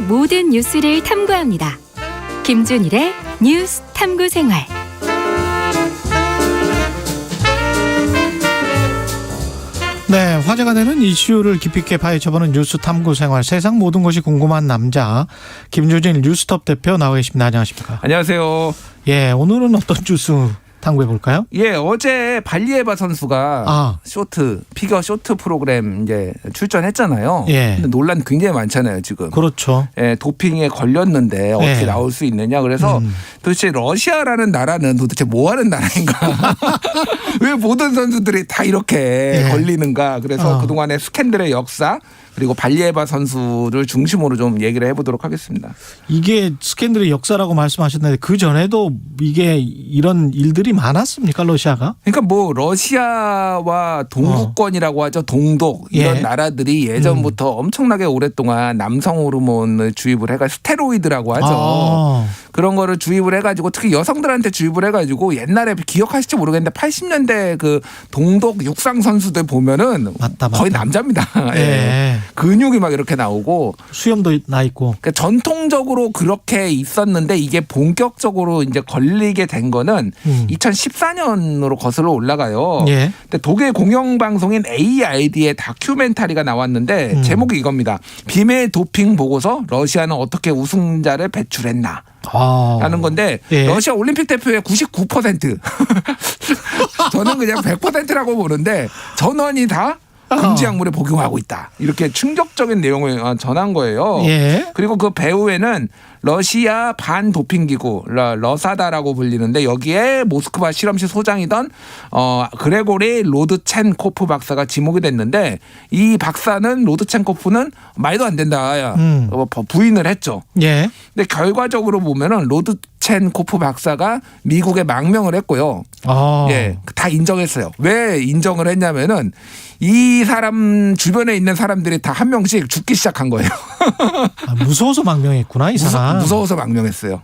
모든 뉴스를 탐구합니다. 김준일의 뉴스 탐구 생활. 네, 화제가 되는 이슈를 깊이 있게 파헤쳐보는 뉴스 탐구 생활. 세상 모든 것이 궁금한 남자 김준일 뉴스톱 대표 나와 계십니다. 안녕하십니까? 안녕하세요. 예, 오늘은 어떤 뉴스 탐구해 볼까요? 예, 어제 발리에바 선수가 피겨 쇼트 프로그램 이제 출전했잖아요. 예. 근데 논란 굉장히 많잖아요, 지금. 그렇죠. 예, 도핑에 걸렸는데 어떻게 예. 나올 수 있느냐. 그래서 도대체 러시아라는 나라는 도대체 뭐 하는 나라인가? 왜 모든 선수들이 다 이렇게 예. 걸리는가? 그래서 그동안의 스캔들의 역사 그리고 발리에바 선수를 중심으로 좀 얘기를 해보도록 하겠습니다. 이게 스캔들의 역사라고 말씀하셨는데 그 전에도 이게 이런 일들이 많았습니까, 러시아가? 그러니까 뭐 러시아와 동구권이라고 하죠. 동독 이런 예. 나라들이 예전부터 엄청나게 오랫동안 남성 호르몬을 주입을 해가 스테로이드라고 하죠. 그런 거를 주입을 해가지고 특히 여성들한테 주입을 해가지고 옛날에 기억하실지 모르겠는데 80년대 그 동독 육상 선수들 보면은 맞다. 거의 남자입니다. 예. 예. 근육이 막 이렇게 나오고 수염도 나 있고. 그러니까 전통적으로 그렇게 있었는데 이게 본격적으로 이제 걸리게 된 거는 2014년으로 거슬러 올라가요. 예. 근데 독일 공영방송인 AID의 다큐멘터리가 나왔는데 제목이 이겁니다. 비밀 도핑 보고서 러시아는 어떻게 우승자를 배출했나. 라는 건데 예. 러시아 올림픽 대표의 99% 저는 그냥 100%라고 보는데 전원이 다 금지 약물에 복용하고 있다. 이렇게 충격적인 내용을 전한 거예요. 예. 그리고 그 배후에는 러시아 반도핑기구 러사다라고 불리는데 여기에 모스크바 실험실 소장이던 그레고리 로드첸코프 박사가 지목이 됐는데 이 박사는 로드첸코프는 말도 안 된다 부인을 했죠. 예. 근데 결과적으로 보면은 로드첸코프 박사가 미국에 망명을 했고요. 예, 다 인정했어요. 왜 인정을 했냐면은 이 사람 주변에 있는 사람들이 다 한 명씩 죽기 시작한 거예요. 무서워서 망명했구나, 이 사람. 무서워서 망명했어요.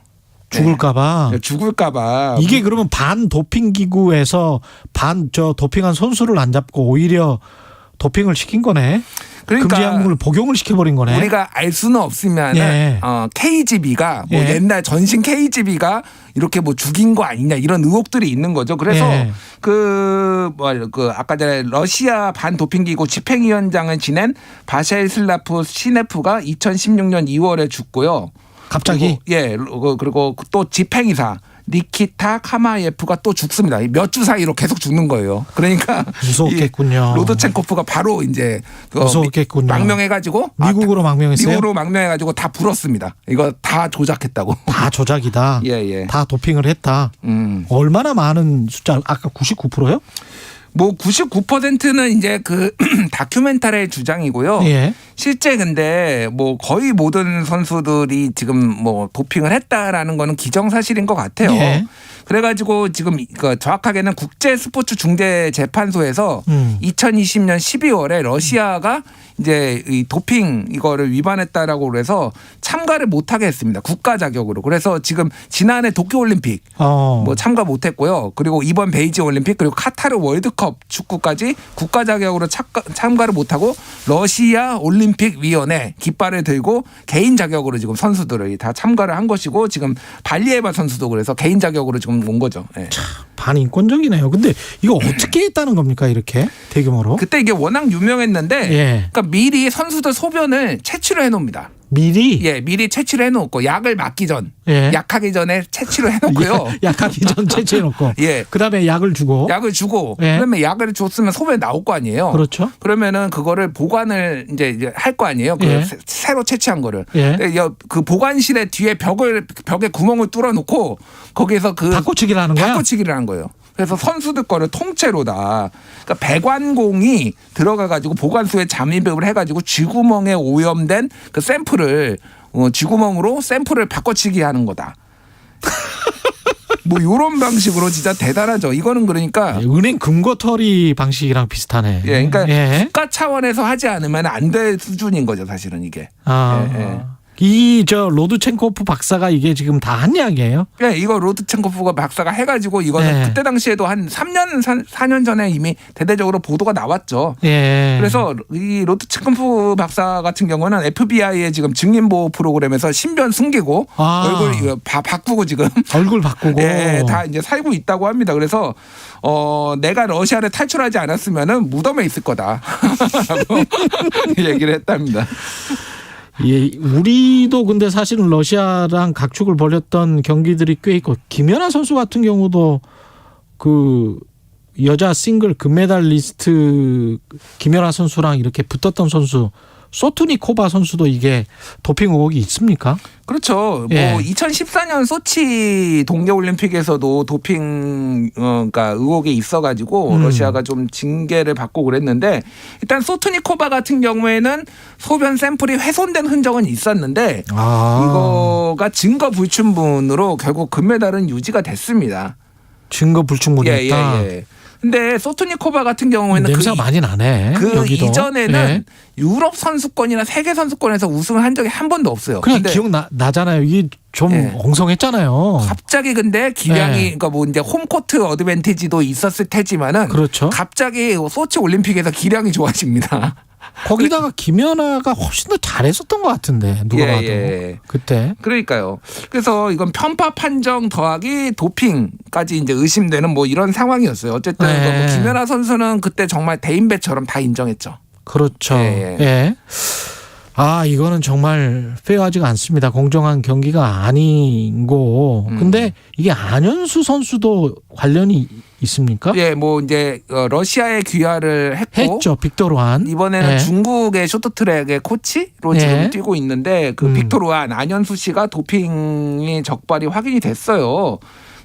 죽을까봐. 네. 죽을까봐. 이게 그러면 반 도핑 기구에서 도핑한 선수를 안 잡고 오히려 도핑을 시킨 거네. 그러니까 금지 약물을 복용을 시켜버린 거네. 우리가 알 수는 없으면 예. KGB가 뭐 예. 옛날 전신 KGB가 이렇게 뭐 죽인 거 아니냐 이런 의혹들이 있는 거죠. 그래서 예. 아까 전에 러시아 반도핑기구 집행위원장을 지낸 바셀슬라프 시네프가 2016년 2월에 죽고요. 갑자기? 그리고 또 집행이사 니키타 카마예프가 또 죽습니다. 몇 주 사이로 계속 죽는 거예요. 그러니까 무서웠겠군요. 로드첸코프가 바로 이제 무서웠겠군요. 망명해가지고 미국으로 망명했어요? 미국으로 망명해가지고 다 불었습니다. 이거 다 조작했다고. 다 조작이다. 예. 다 도핑을 했다. 얼마나 많은 숫자? 아까 99%요? 뭐 99%는 이제 그 다큐멘터리의 주장이고요. 예. 실제 근데 뭐 거의 모든 선수들이 지금 뭐 도핑을 했다라는 거는 기정사실인 것 같아요. 예. 그래가지고 지금 정확하게는 국제스포츠중재재판소에서 2020년 12월에 러시아가 이제 이 도핑 이거를 위반했다라고 그래서 참가를 못하게 했습니다. 국가 자격으로. 그래서 지금 지난해 도쿄올림픽 뭐 참가 못했고요. 그리고 이번 베이징 올림픽 그리고 카타르 월드컵 축구까지 국가 자격으로 참가를 못하고 러시아 올림픽 위원회 깃발을 들고 개인 자격으로 지금 선수들을 다 참가를 한 것이고 지금 발리에바 선수도 그래서 개인 자격으로 지금 온 거죠. 예. 참 반인권적이네요. 근데 이거 어떻게 했다는 겁니까, 이렇게 대규모로? 그때 이게 워낙 유명했는데 예. 그러니까 미리 선수들 소변을 채취를 해놓습니다. 미리 채취를 해놓고 약을 맞기 전, 예. 약하기 전에 채취를 해놓고요. 약하기 전 채취해놓고. 예. 그다음에 약을 주고. 예. 그다음에 약을 줬으면 소변이 나올 거 아니에요. 그렇죠. 그러면은 그거를 보관을 이제 할 거 아니에요. 예. 새로 채취한 거를. 예. 그 보관실의 뒤에 벽에 구멍을 뚫어놓고 거기에서 바꿔치기를 하는 거야? 바꿔치기를 하는 거예요. 그래서 선수들 거를 통째로 다 그러니까 배관공이 들어가가지고 보관소에 잠입을 해가지고 쥐구멍에 오염된 그 샘플을 쥐구멍으로 샘플을 바꿔치기 하는 거다. 뭐 이런 방식으로 진짜 대단하죠. 이거는 그러니까 은행 금고털이 방식이랑 비슷하네. 그러니까 예. 국가 차원에서 하지 않으면 안 될 수준인 거죠, 사실은 이게. 아. 예. 이 로드첸코프 박사가 이게 지금 다 한 이야기예요? 네, 이거 로드첸코프가 박사가 해가지고 이거는 네. 그때 당시에도 한 4년 전에 이미 대대적으로 보도가 나왔죠. 예. 그래서 이 로드첸코프 박사 같은 경우는 FBI의 지금 증인보호 프로그램에서 신변 숨기고 얼굴 이거 바꾸고 지금 얼굴 바꾸고 네, 다 이제 살고 있다고 합니다. 그래서 내가 러시아를 탈출하지 않았으면은 무덤에 있을 거다라고 얘기를 했답니다. 예, 우리도 근데 사실은 러시아랑 각축을 벌였던 경기들이 꽤 있고 김연아 선수 같은 경우도 그 여자 싱글 금메달리스트 김연아 선수랑 이렇게 붙었던 선수 소투니코바 선수도 이게 도핑 의혹이 있습니까? 그렇죠. 예. 뭐 2014년 소치 동계올림픽에서도 도핑 그러니까 의혹이 있어가지고 러시아가 좀 징계를 받고 그랬는데 일단 소투니코바 같은 경우에는 소변 샘플이 훼손된 흔적은 있었는데 이거가 증거 불충분으로 결국 금메달은 유지가 됐습니다. 증거 불충분이었다. 예. 근데 소투니코바 같은 경우에는 냄새가 많이 나네. 그 여기도. 이전에는 예. 유럽 선수권이나 세계 선수권에서 우승을 한 적이 한 번도 없어요. 그냥 근데 기억나잖아요. 이게 좀 예. 엉성했잖아요. 갑자기 근데 기량이 예. 그러니까 뭐 이제 홈코트 어드밴티지도 있었을 테지만은 그렇죠. 갑자기 소치 올림픽에서 기량이 좋아집니다. 거기다가 김연아가 훨씬 더 잘했었던 것 같은데 누가 봐도 그때. 그러니까요. 그래서 이건 편파 판정 더하기 도핑까지 이제 의심되는 뭐 이런 상황이었어요. 어쨌든 뭐 김연아 선수는 그때 정말 대인배처럼 다 인정했죠. 그렇죠. 예. 아, 이거는 정말 페어하지가 않습니다. 공정한 경기가 아니고. 근데 이게 안현수 선수도 관련이 있습니까? 예, 뭐 이제 러시아에 귀화를 했죠. 빅토르한. 이번에는 중국의 쇼트트랙의 코치로 지금 뛰고 있는데 그 빅토르한 안현수 씨가 도핑이 적발이 확인이 됐어요.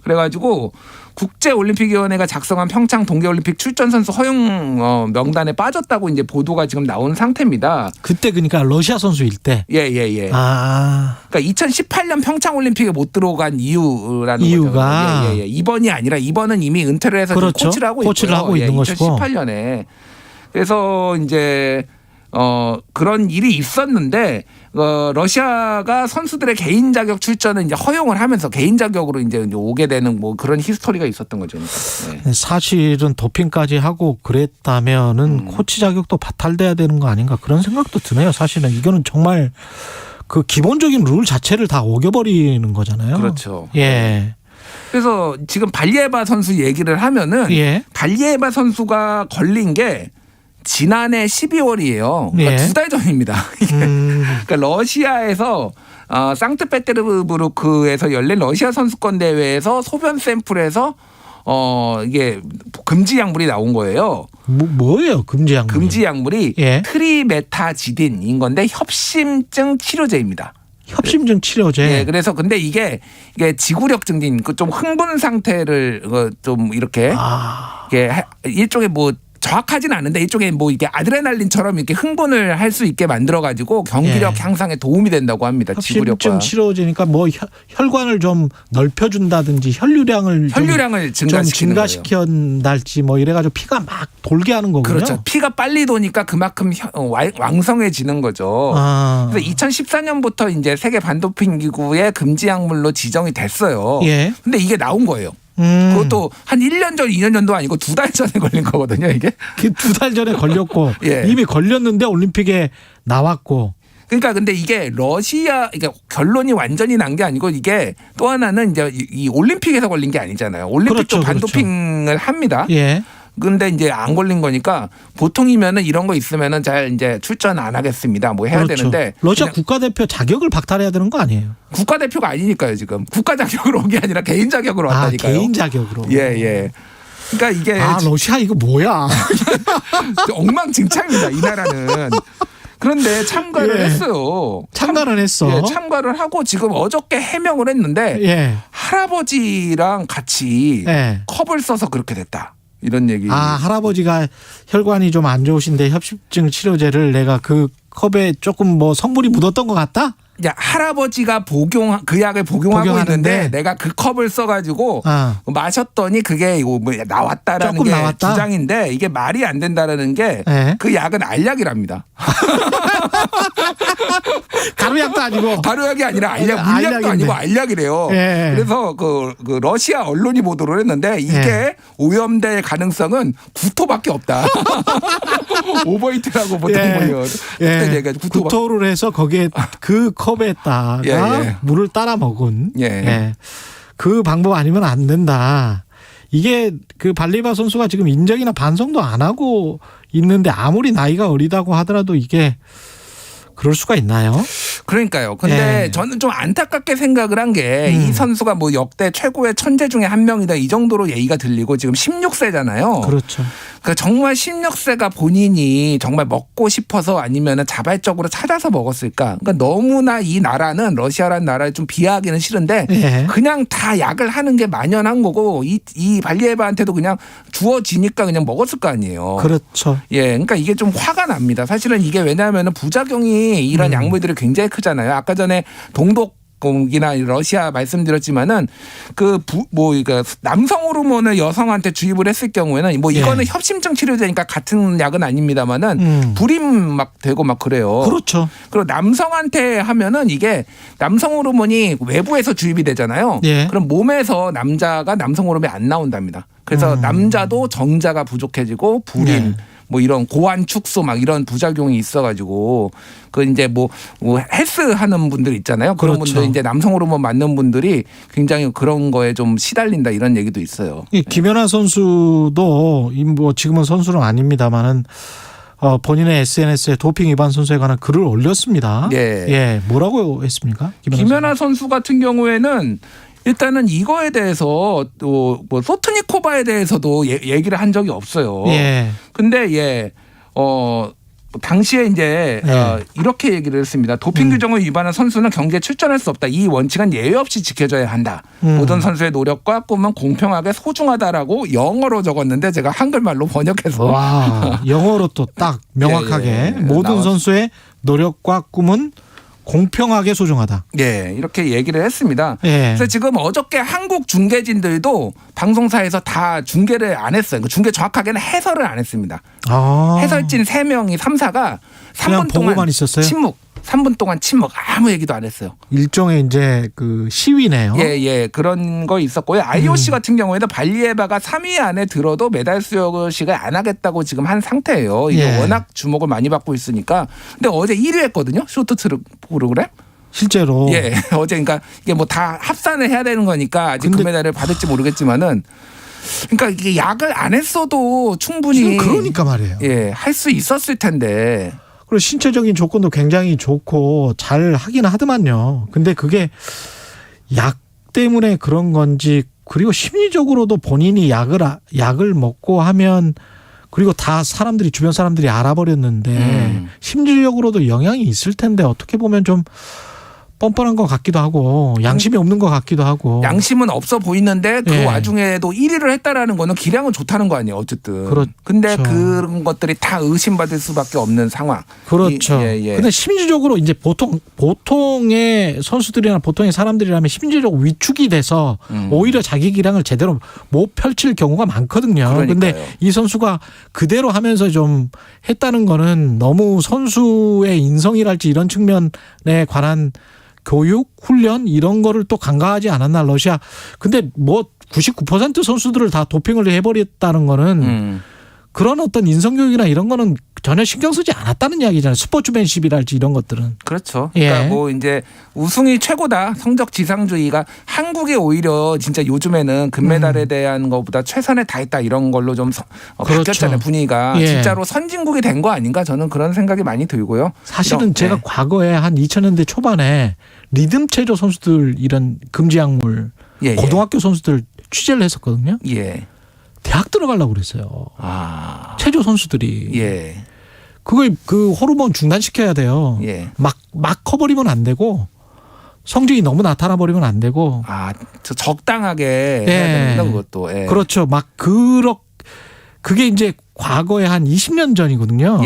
그래가지고 국제올림픽위원회가 작성한 평창 동계올림픽 출전 선수 허용 명단에 빠졌다고 이제 보도가 지금 나온 상태입니다. 그때 그러니까 러시아 선수일 때. 예. 아. 그러니까 2018년 평창올림픽에 못 들어간 이유라는 이유가. 거죠. 예. 이번이 아니라 이번은 이미 은퇴를 해서 그렇죠. 코치를 하고 코치를 있고요. 하고 있는 것이고. 2018년에. 그래서 이제 그런 일이 있었는데 러시아가 선수들의 개인 자격 출전을 이제 허용을 하면서 개인 자격으로 이제 오게 되는 뭐 그런 히스토리가 있었던 거죠. 네. 사실은 도핑까지 하고 그랬다면은 코치 자격도 박탈돼야 되는 거 아닌가 그런 생각도 드네요. 사실은 이거는 정말 그 기본적인 룰 자체를 다 어겨버리는 거잖아요. 그렇죠. 예. 그래서 지금 발리에바 선수 얘기를 하면은 발리에바 선수가 걸린 게 지난해 12월이에요. 그러니까 2달 전입니다. 그러니까 러시아에서 상트페테르부르크에서 열린 러시아 선수권 대회에서 소변 샘플에서 이게 금지 약물이 나온 거예요. 뭐예요, 금지 약물? 금지 약물이 트리메타지딘인 건데 협심증 치료제입니다. 협심증 치료제. 예, 그래서 근데 이게 지구력 증진, 좀 흥분 상태를 좀 이렇게 이게 일종의 뭐 정확하진 않은데 일종의 뭐 이게 아드레날린처럼 이렇게 흥분을 할 수 있게 만들어 가지고 경기력 향상에 도움이 된다고 합니다. 지구력과. 협심증 치료제니까 뭐 혈관을 좀 넓혀준다든지 혈류량을 좀 증가시킨달지 뭐 이래가지고 피가 막 돌게 하는 거군요. 그렇죠. 피가 빨리 도니까 그만큼 왕성해지는 거죠. 그래서 2014년부터 이제 세계 반도핑 기구의 금지 약물로 지정이 됐어요. 근데 이게 나온 거예요. 그것도 한 1년 전, 2년 전도 아니고 2달 전에 걸린 거거든요, 이게. 2달 전에 걸렸고 이미 걸렸는데 올림픽에 나왔고. 그러니까 근데 이게 이게 결론이 완전히 난 게 아니고 이게 또 하나는 이제 이 올림픽에서 걸린 게 아니잖아요. 올림픽도 반도핑을 합니다. 근데 이제 안 걸린 거니까 보통이면은 이런 거 있으면은 잘 이제 출전 안 하겠습니다. 뭐 해야 되는데 러시아 국가대표 자격을 박탈해야 되는 거 아니에요? 국가대표가 아니니까요, 지금. 국가 자격으로 온 게 아니라 개인 자격으로 왔다니까요. 개인 자격으로. 예. 그러니까 이게 러시아 이거 뭐야? 엉망진창입니다, 이 나라는. 그런데 참가를 했어요. 참가를 했어. 참가를 하고 지금 어저께 해명을 했는데 할아버지랑 같이 컵을 써서 그렇게 됐다. 이런 얘기. 할아버지가 혈관이 좀 안 좋으신데 협심증 치료제를 내가 그 컵에 조금 뭐 성분이 묻었던 것 같다? 할아버지가 그 약을 복용하고 있는데 내가 그 컵을 써가지고 마셨더니 그게 뭐 나왔다라는 게 주장인데 이게 말이 안 된다라는 게 그 약은 알약이랍니다. 가루약도 아니고. 가루약이 아니라 알약, 물약도 알약인데. 아니고 알약이래요. 예. 그래서 그 러시아 언론이 보도를 했는데 이게 오염될 가능성은 구토밖에 없다. 오버히트라고 보통 보면 구토를 해서 거기에 그 컵에다가 물을 따라 먹은 그 방법 아니면 안 된다. 이게 그 발리바 선수가 지금 인정이나 반성도 안 하고 있는데 아무리 나이가 어리다고 하더라도 이게 그럴 수가 있나요? 그러니까요. 근데 저는 좀 안타깝게 생각을 한 게 이 선수가 뭐 역대 최고의 천재 중에 한 명이다 이 정도로 얘기가 들리고 지금 16세잖아요. 그렇죠. 그러니까 정말 16세가 본인이 정말 먹고 싶어서 아니면 자발적으로 찾아서 먹었을까? 그러니까 너무나 이 나라는 러시아라는 나라에 좀 비하하기는 싫은데 그냥 다 약을 하는 게 만연한 거고 이 발리에바한테도 그냥 주어지니까 그냥 먹었을 거 아니에요. 그렇죠. 그러니까 이게 좀 화가 납니다. 사실은 이게 왜냐하면 부작용이 이런 약물들이 굉장히 크잖아요. 아까 전에 동독이나 러시아 말씀드렸지만은 그러니까 남성 호르몬을 여성한테 주입을 했을 경우에는 뭐 이거는 협심증 치료제니까 같은 약은 아닙니다만은 불임 막 되고 막 그래요. 그렇죠. 그리고 남성한테 하면은 이게 남성 호르몬이 외부에서 주입이 되잖아요. 그럼 몸에서 남자가 남성 호르몬이 안 나온답니다. 그래서 남자도 정자가 부족해지고 불임 뭐 이런 고환 축소 막 이런 부작용이 있어가지고 그 이제 뭐 헬스 하는 분들 있잖아요. 그런 분들 이제 남성 호르몬 맞는 분들이 굉장히 그런 거에 좀 시달린다 이런 얘기도 있어요. 김연아 선수도 뭐 지금은 선수는 아닙니다만은 본인의 SNS에 도핑 위반 선수에 관한 글을 올렸습니다. 뭐라고 했습니까? 김연아 선수 같은 경우에는 일단은 이거에 대해서 또 뭐 소트니코바에 대해서도 얘기를 한 적이 없어요. 근데 당시에 이제 이렇게 얘기를 했습니다. 도핑 규정을 위반한 선수는 경기에 출전할 수 없다. 이 원칙은 예외 없이 지켜져야 한다. 모든 선수의 노력과 꿈은 공평하게 소중하다라고 영어로 적었는데 제가 한글말로 번역해서 와, 영어로 또 딱 명확하게 모든 선수의 노력과 꿈은 공평하게 소중하다. 이렇게 얘기를 했습니다. 그래서 지금 어저께 한국 중계진들도 방송사에서 다 중계를 안 했어요. 중계 정확하게는 해설을 안 했습니다. 해설진 3명이 3사가 3분 동안 있었어요? 침묵. 3분 동안 침묵 아무 얘기도 안 했어요. 일종의 이제 그 시위네요. 그런 거 있었고요. IOC 같은 경우에는 발리에바가 3위 안에 들어도 메달 수여식을 안 하겠다고 지금 한 상태예요. 이게 워낙 주목을 많이 받고 있으니까. 근데 어제 1위 했거든요. 쇼트트랙 프로그램. 실제로. 어제 그러니까 이게 뭐 다 합산을 해야 되는 거니까 아직 그 메달을 받을지 모르겠지만은. 그러니까 이게 약을 안 했어도 충분히 그러니까 말이에요. 할 수 있었을 텐데. 그리고 신체적인 조건도 굉장히 좋고 잘 하긴 하더만요. 근데 그게 약 때문에 그런 건지 그리고 심리적으로도 본인이 약을 먹고 하면 그리고 다 주변 사람들이 알아버렸는데 심리적으로도 영향이 있을 텐데 어떻게 보면 좀 뻔뻔한 것 같기도 하고 양심이 없는 것 같기도 하고. 양심은 없어 보이는데 그 와중에도 1위를 했다라는 거는 기량은 좋다는 거 아니에요. 어쨌든. 근데 그런 것들이 다 의심받을 수밖에 없는 상황. 그렇죠. 근데 심리적으로 이제 보통의 선수들이나 보통의 사람들이라면 심리적으로 위축이 돼서 오히려 자기 기량을 제대로 못 펼칠 경우가 많거든요. 그런데 이 선수가 그대로 하면서 좀 했다는 거는 너무 선수의 인성이랄지 이런 측면에 관한 교육, 훈련 이런 거를 또 간과하지 않았나 러시아. 근데 뭐 99% 선수들을 다 도핑을 해버렸다는 거는 그런 어떤 인성교육이나 이런 거는 전혀 신경 쓰지 않았다는 이야기잖아요. 스포츠맨십이랄지 이런 것들은. 그렇죠. 그러니까 뭐 이제 우승이 최고다. 성적 지상주의가 한국이 오히려 진짜 요즘에는 금메달에 대한 것보다 최선을 다했다 이런 걸로 좀 바뀌었잖아요. 분위기가. 진짜로 선진국이 된 거 아닌가 저는 그런 생각이 많이 들고요. 사실은 제가 과거에 한 2000년대 초반에 리듬 체조 선수들 이런 금지 약물 고등학교 선수들 취재를 했었거든요. 대학 들어가려고 그랬어요. 체조 선수들이. 그걸 그 호르몬 중단시켜야 돼요. 막 커버리면 안 되고 성적이 너무 나타나 버리면 안 되고. 적당하게 해야 됩니다. 그것도. 그렇죠. 그게 이제 과거에 한 20년 전이거든요.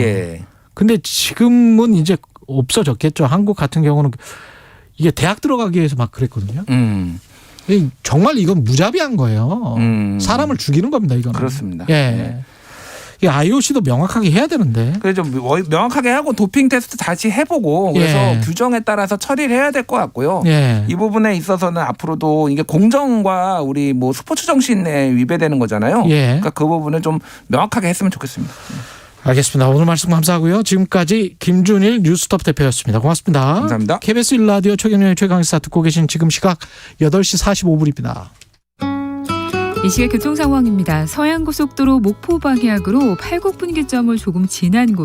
근데 지금은 이제 없어졌겠죠. 한국 같은 경우는 이게 대학 들어가기 위해서 막 그랬거든요. 정말 이건 무자비한 거예요. 사람을 죽이는 겁니다. 이거는. 그렇습니다. 이 IOC도 명확하게 해야 되는데. 그래서 좀 명확하게 하고 도핑 테스트 다시 해보고 그래서 예. 규정에 따라서 처리를 해야 될 것 같고요. 예. 이 부분에 있어서는 앞으로도 이게 공정과 우리 뭐 스포츠 정신에 위배되는 거잖아요. 예. 그러니까 그 부분을 좀 명확하게 했으면 좋겠습니다. 알겠습니다. 오늘 말씀 감사하고요. 지금까지 김준일 뉴스톱 대표였습니다. 고맙습니다. 감사합니다. KBS 1라디오 최경영의 최강시사 듣고 계신 지금 시각 8시 45분입니다. 이 시각 교통 상황입니다. 서해안고속도로 목포 방향으로 팔곡분기점을 조금 지난 곳